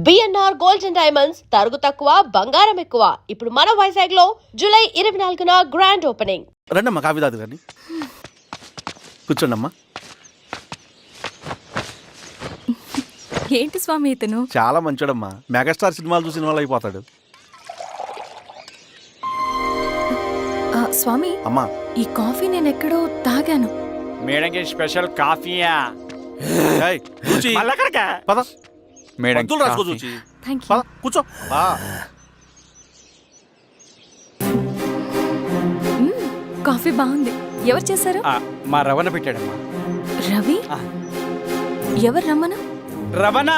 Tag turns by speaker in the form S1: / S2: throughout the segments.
S1: BNR gold and diamonds తరుగు తక్కువ బంగారం ఎక్కువ. ఇప్పుడు మన వైజాగ్ లో జూలై 24న గ్రాండ్ ఓపెనింగ్.
S2: రండమ్మా కాఫీ తాదు కానీ కూర్చోండమ్మా.
S3: ఏంటి స్వామి ఇతను?
S2: చాలా మంచోడమ్మా, మెగాస్టార్ సినిమాలు చూసిన వాళ్ళు అయిపోతాడు.
S3: స్వామి
S2: అమ్మా
S3: ఈ కాఫీ నేను ఎక్కడో తాగాను.
S4: మేడంకి స్పెషల్ కాఫీయా?
S2: ఏయ్, చూచి. పద
S4: మేడం
S2: మందులు రాసుకో చూచి.
S3: Thank you.
S2: పద కూర్చో.
S3: కాఫీ బాగుంది. ఎవరు చేశారు?
S4: మా రవణ పెట్టాడమ్మా.
S3: రవి? ఎవరు రమ్మన?
S4: రవణ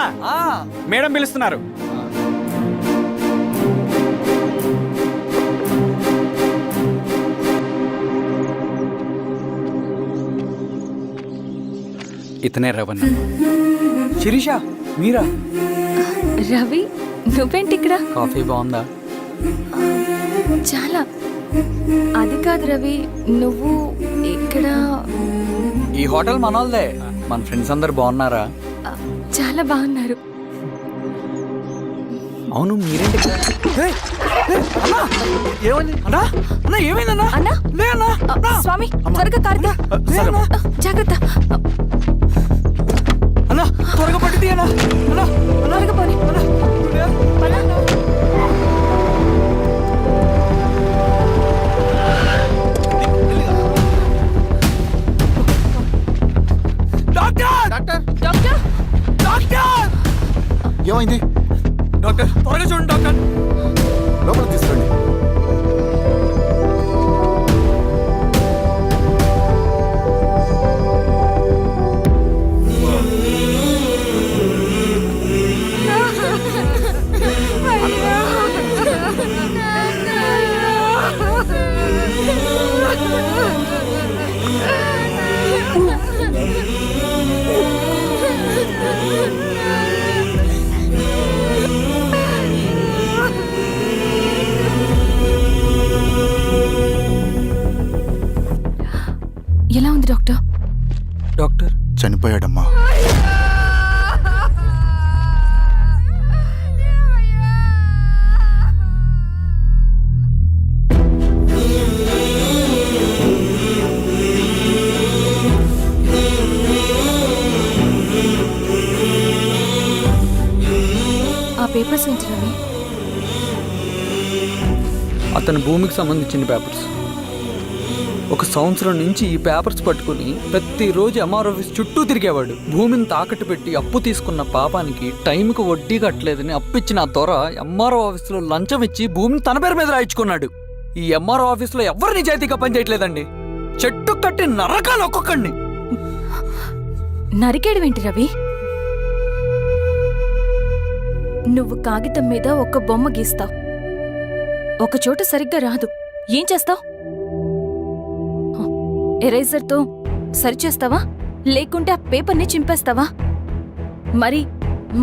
S4: మేడం పిలుస్తున్నారు. ఇతనే రవణ. శిరీష మీరా?
S3: రవి నువ్వేంటి ఇక్కడ?
S4: కాఫీ బాగుందా?
S3: చాలా. అది కాదు రవి, నువ్వు ఇక్కడ?
S4: ఈ హోటల్ మనోల్దే. మన ఫ్రెండ్స్ అందరు బాగున్నారా?
S3: చాలా బాగున్నారు.
S4: అవును మీరేంటి?
S2: ఏమని
S4: అన్నా అన్నా ఏమైందన్నా?
S3: అన్నా
S4: లే అన్నా.
S3: స్వామి త్వరగా కారుతా. జాగ్రత్త.
S4: అన్నా త్వరగా పట్టిది అన్నా. అన్నా
S3: త్వరగా పోనీ.
S2: డాక్టర్
S3: డాక్టర్
S4: డాక్టర్
S2: ఏమైంది?
S4: డాక్టర్ త్వరగా చూడండి డాక్టర్.
S2: లోపల తీసుకురండి.
S3: ఎలా ఉంది డాక్టర్?
S4: డాక్టర్
S2: చనిపోయాడమ్మా.
S3: ఆ పేపర్స్ ఏంటి రవి?
S5: అతని భూమికి సంబంధించిన పేపర్స్. ఒక సంవత్సరం నుంచి ఈ పేపర్స్ పట్టుకుని ప్రతిరోజు ఎంఆర్ ఆఫీస్ చుట్టూ తిరిగేవాడు. భూమిని తాకట్టు పెట్టి అప్పు తీసుకున్న పాపానికి టైంకి వడ్డీ కట్టలేదని అప్పిచ్చిన ఆ దొర ఎంఆర్ఓ ఆఫీస్లో లంచం ఇచ్చి భూమిని తన పేరు మీద రాయించుకున్నాడు. ఈ ఎంఆర్ఓ ఆఫీస్లో ఎవరు నిజాయితీగా పనిచేయట్లేదండి. చెట్టు కట్టి నరకాలు ఒక్కొక్కడిని.
S3: నరికేయడం ఏంటి రవి? నువ్వు కాగితం మీద ఒక బొమ్మ గీస్తావు, ఒక చోట సరిగ్గా రాదు, ఏం చేస్తావు? ఎరేజర్తో సరిచేస్తావా, లేకుంటే ఆ పేపర్ని చింపేస్తావా? మరి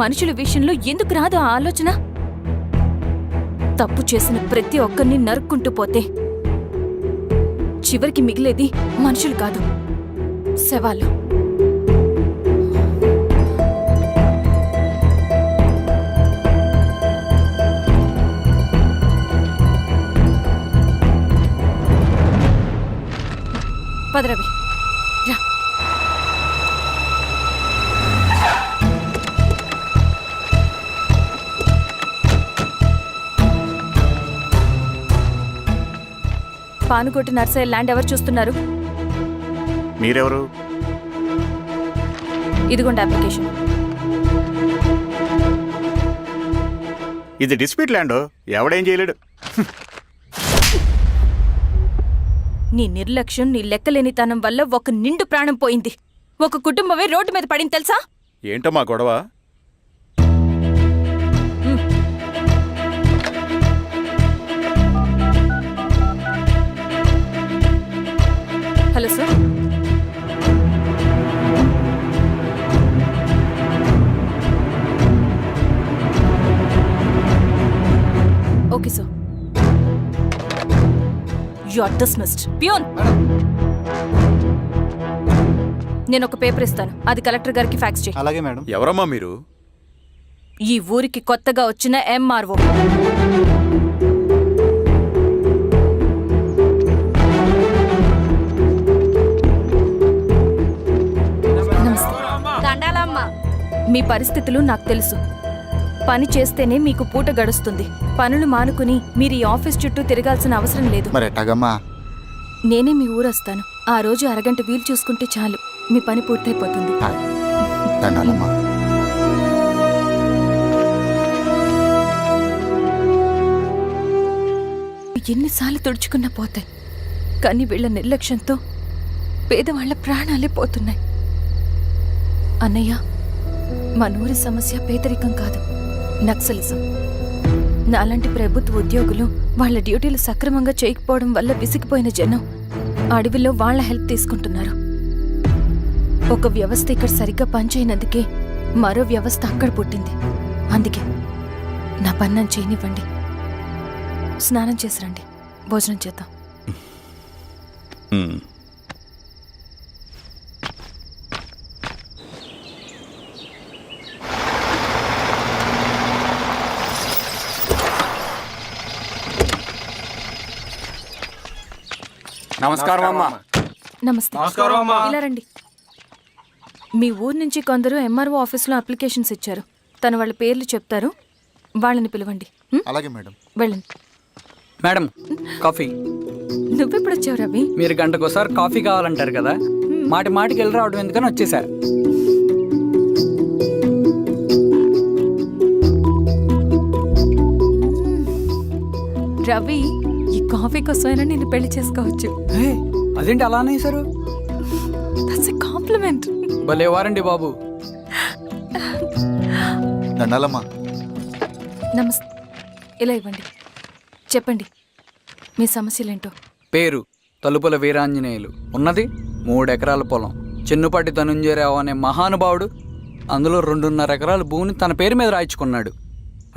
S3: మనుషుల విషయంలో ఎందుకు రాదు ఆ ఆలోచన? తప్పు చేసిన ప్రతి ఒక్కరిని నరుక్కుంటూ పోతే చివరికి మిగిలేది మనుషులు కాదు, శవాలు. పదరవి రా. పానుకోటి నర్సయ్య ల్యాండ్ ఎవరు చూస్తున్నారు?
S2: మీరెవరు?
S3: ఇదిగోండి అప్లికేషన్.
S2: ఇది డిస్ప్యూట్ ల్యాండ్, ఎవడేం చేయలేడు.
S3: నీ నిర్లక్ష్యం, నీ లెక్కలేనితనం వల్ల ఒక నిండు ప్రాణం పోయింది. ఒక కుటుంబమే రోడ్డు మీద పడింది తెలుసా?
S2: ఏంటో మా గొడవ?
S3: Hello sir. Okay sir. You are dismissed. Pion! నేను ఒక పేపర్ ఇస్తాను, అది కలెక్టర్ గారికి ఫ్యాక్స్ చేయి.
S2: అలాగే మేడం.
S6: ఎవరమ్మా మీరు?
S3: ఈ ఊరికి కొత్తగా వచ్చిన ఎంఆర్ఓ. మీ పరిస్థితులు నాకు తెలుసు. పని చేస్తేనే మీకు పూట గడుస్తుంది. పనులు మానుకుని మీరు ఈ ఆఫీస్ చుట్టూ తిరగాల్సిన అవసరం లేదు.
S2: మరి ఎట్టాగమ్మా?
S3: నేనే మీ ఊరొస్తాను. ఆ రోజు అరగంట వీలు చూసుకుంటే చాలు, మీ పని పూర్తయిపోతుంది.
S2: దండాలమ్మా.
S3: ఎన్నిసార్లు తుడుచుకున్నా పోతాయి, కానీ వీళ్ళ నిర్లక్ష్యంతో పేదవాళ్ల ప్రాణాలే పోతున్నాయి. అన్నయ్య, మన ఊరి సమస్య పేదరికం కాదు, నక్సలిజం. నాలాంటి ప్రభుత్వ ఉద్యోగులు వాళ్ళ డ్యూటీలు సక్రమంగా చేయకపోవడం వల్ల విసిగిపోయిన జనం అడవిలో వాళ్ళ హెల్ప్ తీసుకుంటున్నారు. ఒక వ్యవస్థ ఇక్కడ సరిగ్గా పనిచేయనందుకే మరో వ్యవస్థ అక్కడ పుట్టింది. అందుకే నా పన్నం చేయనివ్వండి. స్నానం చేసి రండి, భోజనం చేద్దాం.
S4: నమస్కారం అమ్మా.
S3: నమస్తే. ఇలా రండి. మీ ఊరు నుంచి కొందరు ఎంఆర్ఓ ఆఫీస్లో అప్లికేషన్స్ ఇచ్చారు. తను వాళ్ళ పేర్లు చెప్తారు, వాళ్ళని పిలవండి.
S2: అలాగే మేడం.
S3: వెళ్ళండి.
S5: Madam, coffee.
S3: నువ్వెప్పుడు వచ్చావు రవి?
S5: మీరు గంటకోసారి కాఫీ కావాలంటారు కదా, మాటి మాటికి వెళ్ళి రావడం ఎందుకని వచ్చేసా.
S3: రవి, ఈ కాఫీ కోసమైనా నేను పెళ్లి చేసుకోవచ్చు.
S5: అదేంటి అలా అనేసారు?
S3: That's a compliment.
S5: భలే వారండి బాబు.
S2: దండాలమ్మా.
S3: నమస్తే. ఇలా ఇవ్వండి. చెప్పండి, మీ సమస్యలేంటో.
S5: పేరు తలుపుల వీరాంజనేయులు. ఉన్నది 3 ఎకరాల పొలం. చెన్నుపాటి ధనుంజయరావు అనే మహానుభావుడు అందులో 2.5 ఎకరాల భూమిని తన పేరు మీద రాయించుకున్నాడు.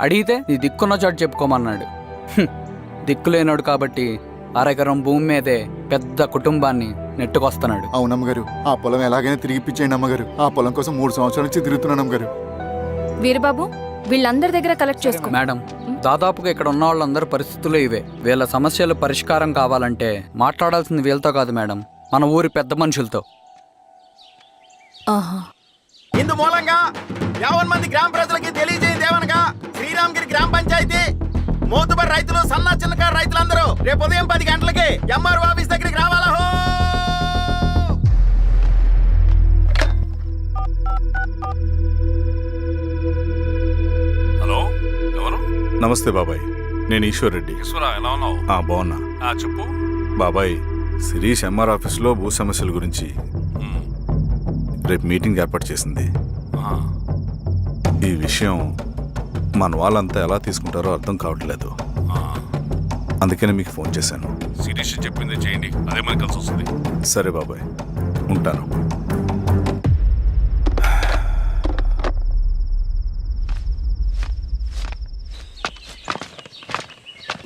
S5: అడిగితే నీ దిక్కున్న చోటు చెప్పుకోమన్నాడు. దిక్కులేనాడు కాబట్టి 1/2 ఎకరం భూమి మీదే పెద్ద కుటుంబాన్ని నెట్టుకొస్తున్నాడు.
S6: అవునమ్మగారు, ఆ పొలం ఎలాగైనా తిరిగి ఇప్పించేయండి అమ్మగారు. ఆ పొలం కోసం 3 సంవత్సరాల నుంచి తిరుగుతున్నాను అమ్మగారు.
S3: వీరబాబు, వీళ్ళందరి దగ్గర కలెక్ట్ చేసుకో.
S5: మేడం, దాదాపుగా ఇక్కడ ఉన్న వాళ్ళందరి పరిస్థితులు ఇవే. వీళ్ళ సమస్యలు పరిష్కారం కావాలంటే మాట్లాడాల్సింది వీళ్ళతో కాదు మేడం, మన ఊరి పెద్ద మనుషులతో.
S3: ఆహా.
S7: ఇందు మూలంగా 50 మంది గ్రామ ప్రజలకి తెలియజేయదేవనగా శ్రీరామగిరి గ్రామ పంచాయతీ మోతుబరి రైతులు, సన్న చిన్నకారు రైతులందరూ రేపు ఉదయం 10 గంటలకి ఎంఆర్ఓ ఆఫీస్ దగ్గరికి రావాలా.
S8: హలో, ఎవరు?
S2: నమస్తే బాబాయ్, నేను ఈశ్వర్ రెడ్డి.
S8: ఈశ్వరా, ఎలా ఉన్నావు?
S2: బాగున్నా.
S8: చెప్పు.
S2: బాబాయ్, శిరీష్ ఎంఆర్ ఆఫీస్లో భూ సమస్యల గురించి రేపు మీటింగ్ ఏర్పాటు చేసింది. ఈ విషయం మన వాళ్ళంతా ఎలా తీసుకుంటారో అర్థం కావట్లేదు. అందుకనే మీకు ఫోన్ చేశాను.
S8: శిరీష్ చెప్పింది చేయండి, అదే మనకి కలిసి వస్తుంది.
S2: సరే బాబాయ్, ఉంటాను.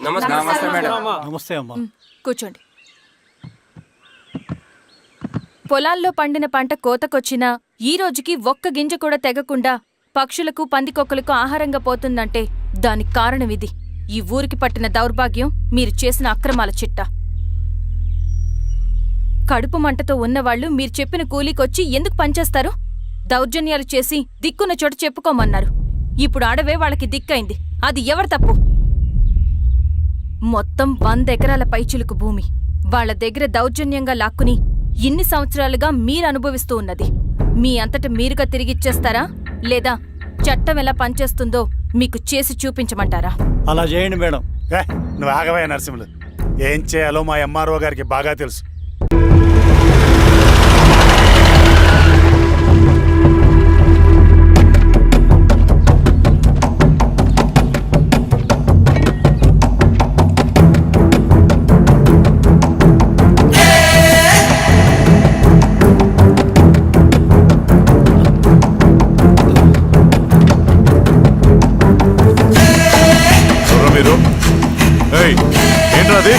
S4: నమస్తే మేడం.
S5: నమస్తే అమ్మా.
S3: కూర్చోండి. పొలాల్లో పండిన పంట కోతకొచ్చినా ఈ రోజుకి ఒక్క గింజ కూడా తెగకుండా పక్షులకు, పందికొక్కలకు ఆహారంగా పోతుందంటే దానికి కారణం ఇది. ఈ ఊరికి పట్టిన దౌర్భాగ్యం మీరు చేసిన అక్రమాల చిట్టా. కడుపు మంటతో ఉన్నవాళ్లు మీరు చెప్పిన కూలీకొచ్చి ఎందుకు పనిచేస్తారు? దౌర్జన్యాలు చేసి దిక్కున్న చోటు చెప్పుకోమన్నారు. ఇప్పుడు అడవే వాళ్ళకి దిక్కైంది. అది ఎవరి తప్పు? మొత్తం 100 ఎకరాల పైచిలుకు భూమి వాళ్ల దగ్గర దౌర్జన్యంగా లాక్కుని ఇన్ని సంవత్సరాలుగా మీరు అనుభవిస్తూ ఉన్నది. మీ అంతట మీరుగా తిరిగిచ్చేస్తారా, లేదా చట్టం ఎలా పనిచేస్తుందో మీకు చేసి చూపించమంటారా?
S9: అలా చేయండి మేడం. నువ్వు ఆగవే నరసింహులు. ఏం చేయాలో మా ఎంఆర్ఓ గారికి బాగా తెలుసు.
S2: ఏంట్రాది?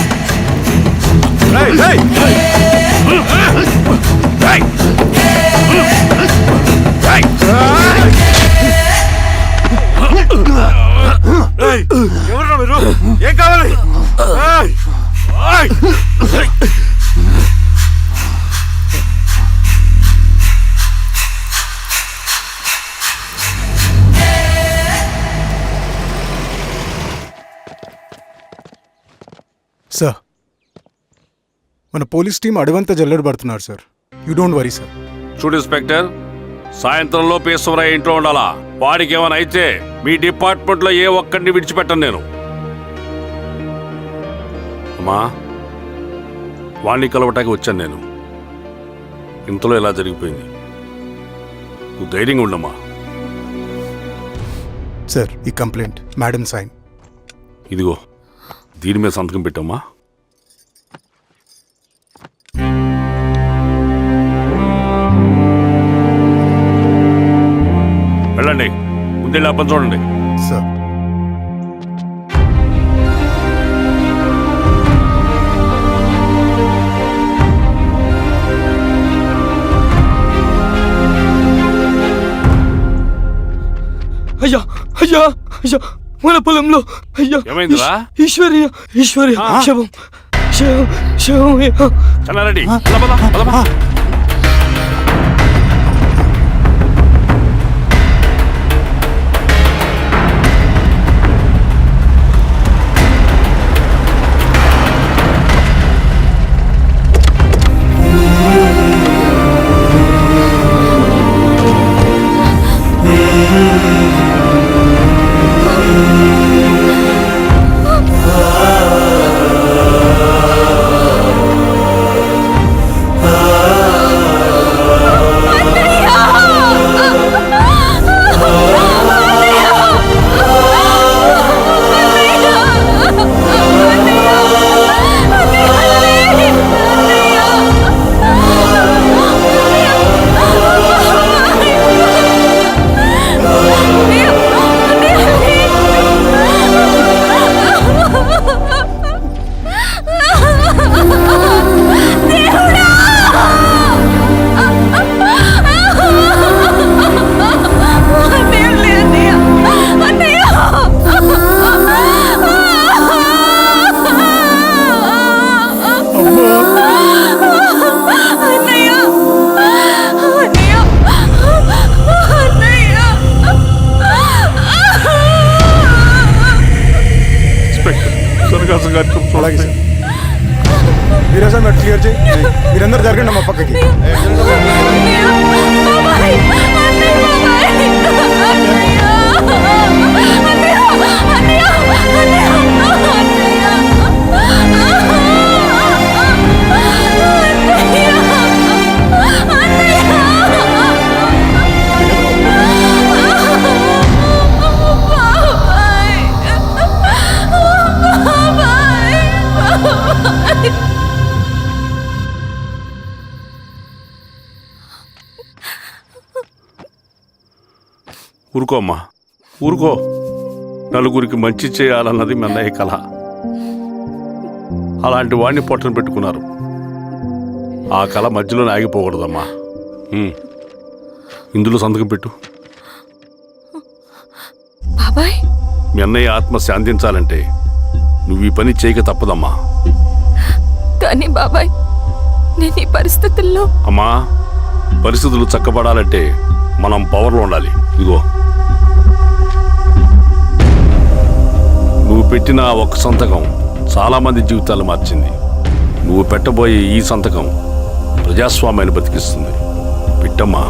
S10: సార్ మన పోలీస్ టీం అడవంతా జల్లెడ పడుతున్నారు sir. You don't worry sir.
S8: చూడు ఇన్స్పెక్టర్, సాయంత్రంలో ఈశ్వరయ్య ఇంట్లో ఉండాలా. వాడికి ఏమైనా అయితే మీ డిపార్ట్మెంట్లో ఏ ఒక్కడిని విడిచిపెట్టను నేను. అమ్మా, వాణ్ణి కలవటానికి వచ్చాను నేను. ఇంతలో ఇలా జరిగిపోయింది. నువ్వు ధైర్యంగా ఉండమ్మా.
S10: సార్ ఈ కంప్లైంట్ మేడం సైన్.
S8: ఇదిగో దీని మీద సంతకం పెట్టమ్మా. వెళ్ళండి, ముందెళ్ళి అబ్బని చూడండి.
S10: సార్
S5: అయ్యా అయ్యా అయ్యా, మన పొలంలో అయ్యా.
S8: ఏమైందిరా?
S5: ఈశ్వర్య శవం శవం శవం.
S8: చెన్నారెడ్డి, పద, పద, పద, పద.
S10: అలాగే సార్. మీరే సార్ మీరు క్లియర్ చేయి. మీరందరూ జరగండి మా పక్కకి.
S8: ఊరుకో అమ్మా, ఊరుకో. నలుగురికి మంచి చేయాలన్నది మీ అన్నయ్య కళ. అలాంటి వాడిని పొట్టను పెట్టుకున్నారు. ఆ కళ మధ్యలోనే ఆగిపోకూడదమ్మా. ఇందులో సంతకం పెట్టు.
S3: బాబాయ్,
S8: మీ అన్నయ్య ఆత్మ శాంతించాలంటే నువ్వు ఈ పని చేయక తప్పదమ్మా.
S3: కానీ బాబాయ్, నేను ఈ పరిస్థితుల్లో.
S8: అమ్మా, పరిస్థితులు చక్కబడాలంటే మనం పవర్లో ఉండాలి. ఇదిగో నువ్వు పెట్టిన ఆ ఒక్క సంతకం చాలా మంది జీవితాలు మార్చింది. నువ్వు పెట్టబోయే ఈ సంతకం ప్రజాస్వామ్యాన్ని బతికిస్తుంది. పెట్టమ్మా.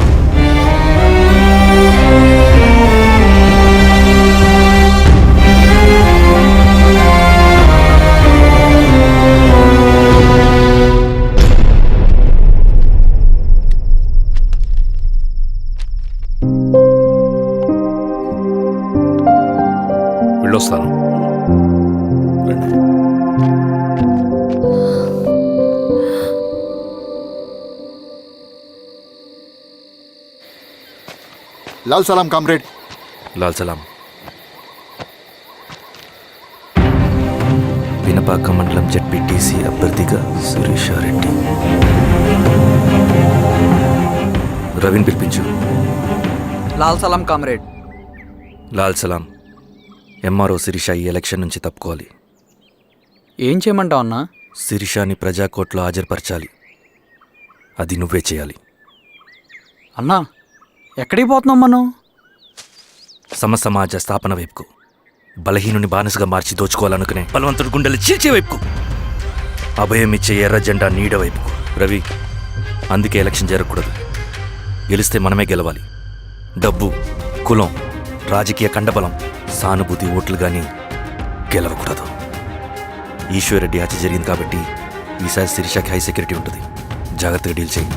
S8: వెళ్ళొస్తాను.
S6: లాల్ సలాం కామ్రేడ్.
S11: లాల్ సలాం. వినపాక మండలం జెడ్పీటీసీ అభ్యర్థిగా సురేషారెడ్డి. రవిని పిలిపించు.
S4: లాల్ సలాం కామ్రేడ్.
S11: లాల్ సలాం. ఎంఆర్ఓ శిరీష ఈ ఎలక్షన్ నుంచి తప్పుకోవాలి.
S5: ఏం చేయమంటావు అన్నా?
S11: శిరీషాని ప్రజాకోర్టులో హాజరుపరచాలి. అది నువ్వే చేయాలి.
S5: అన్నా, ఎక్కడికి పోతున్నాం మనం?
S11: సమసమాజ స్థాపన వైపుకు, బలహీనుని బానిసగా మార్చి దోచుకోవాలనుకునే బలవంతుడి గుండెలు చీల్చే వైపుకు, అభయం ఇచ్చే ఎర్ర జెండా నీడ వైపుకు. రవి, అందుకే ఎలక్షన్ జరగకూడదు. గెలిస్తే మనమే గెలవాలి. డబ్బు, కులం, రాజకీయ కండబలం, సానుభూతి ఓట్లు కానీ గెలవకూడదు. ఈశ్వర్రెడ్డి హత్య జరిగింది కాబట్టి ఈసారి శిరీషాకి హై సెక్యూరిటీ ఉంటుంది. జాగ్రత్తగా డీల్ చేయి.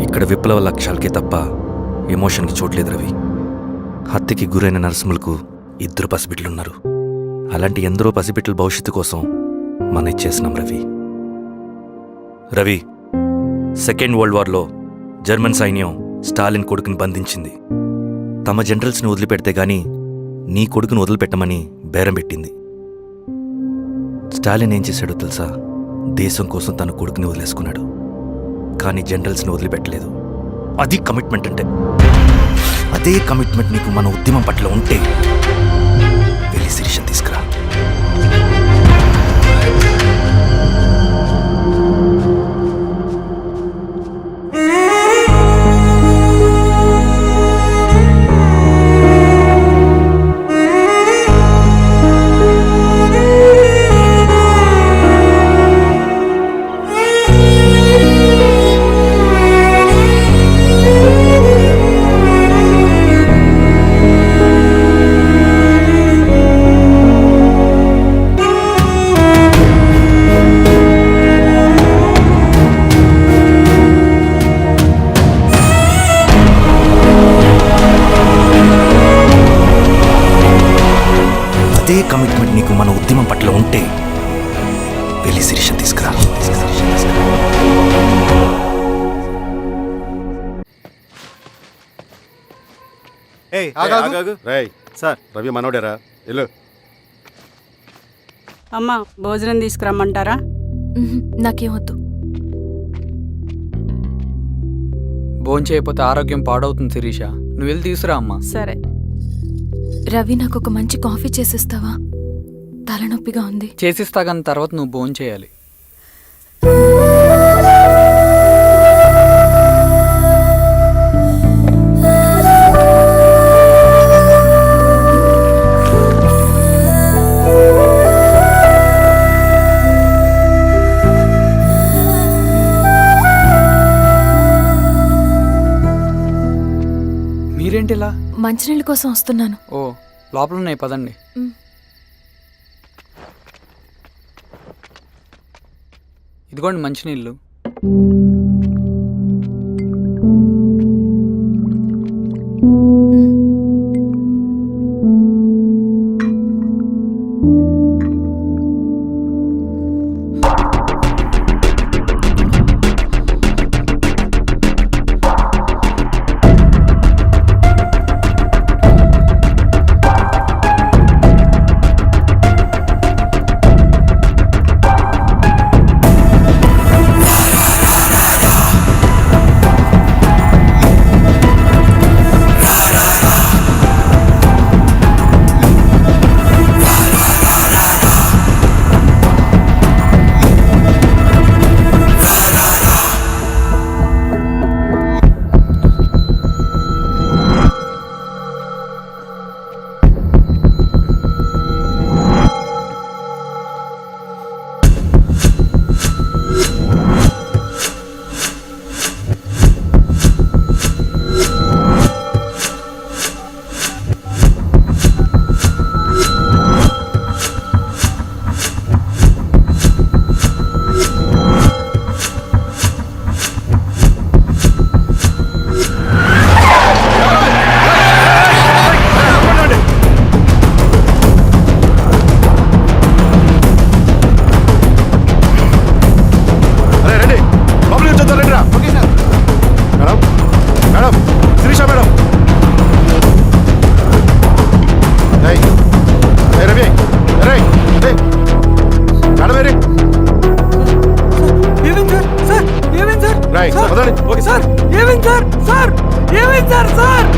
S11: ఇక్కడ విప్లవ లక్ష్యాలకే తప్ప ఎమోషన్కి చోట్లేదు రవి. హత్యకి గురైన నరసింహులకు 2 పసిబిడ్డలున్నారు. అలాంటి ఎందరో పసిబిడ్డల భవిష్యత్తు కోసం మనం ఇచ్చేసినాం రవి. రవి, సెకండ్ వరల్డ్ వార్లో జర్మన్ సైన్యం స్టాలిన్ కొడుకుని బంధించింది. తమ జనరల్స్ని వదిలిపెడితే గాని నీ కొడుకును వదిలిపెట్టమని బేరం పెట్టింది. స్టాలిన్ ఏం చేశాడో తెలుసా? దేశం కోసం తన కొడుకుని వదిలేసుకున్నాడు. కానీ జనరల్స్ని వదిలిపెట్టలేదు. అది కమిట్మెంట్ అంటే. అదే కమిట్మెంట్ నీకు మన ఉద్యమం పట్ల ఉంటే వెళ్ళి శిరీషను తీసుకురా. అదే కమిట్మెంట్ నీకు మన ఉద్యమం పట్ల ఉంటే వెళ్ళి శిరీషను తీసుకురా.
S7: సార్, రవి మనోడేరా? వెళ్ళు.
S12: అమ్మా, భోజనం తీసుకురమ్మంటారా?
S3: నాకేమొద్దు.
S5: భోంచేయకపోతే ఆరోగ్యం పాడవుతుంది శిరీష. నువ్వు వెళ్ళి తీసురా అమ్మా.
S12: సరే.
S3: రవి, నాకు ఒక మంచి కాఫీ చేసిస్తావా? తలనొప్పిగా ఉంది.
S5: చేసిస్తా కానీ తర్వాత నువ్వు భోంచేయాలి. మీరేంటిలా?
S3: మంచినీళ్ళ కోసం వస్తున్నాను.
S5: ఓ, లోపల ఉన్నాయి, పదండి. ఇదిగోండి మంచినీళ్ళు. సార్ ఏమైంది సార్? సార్ ఏమైంది సార్? సార్ ఏమైంది సార్? సార్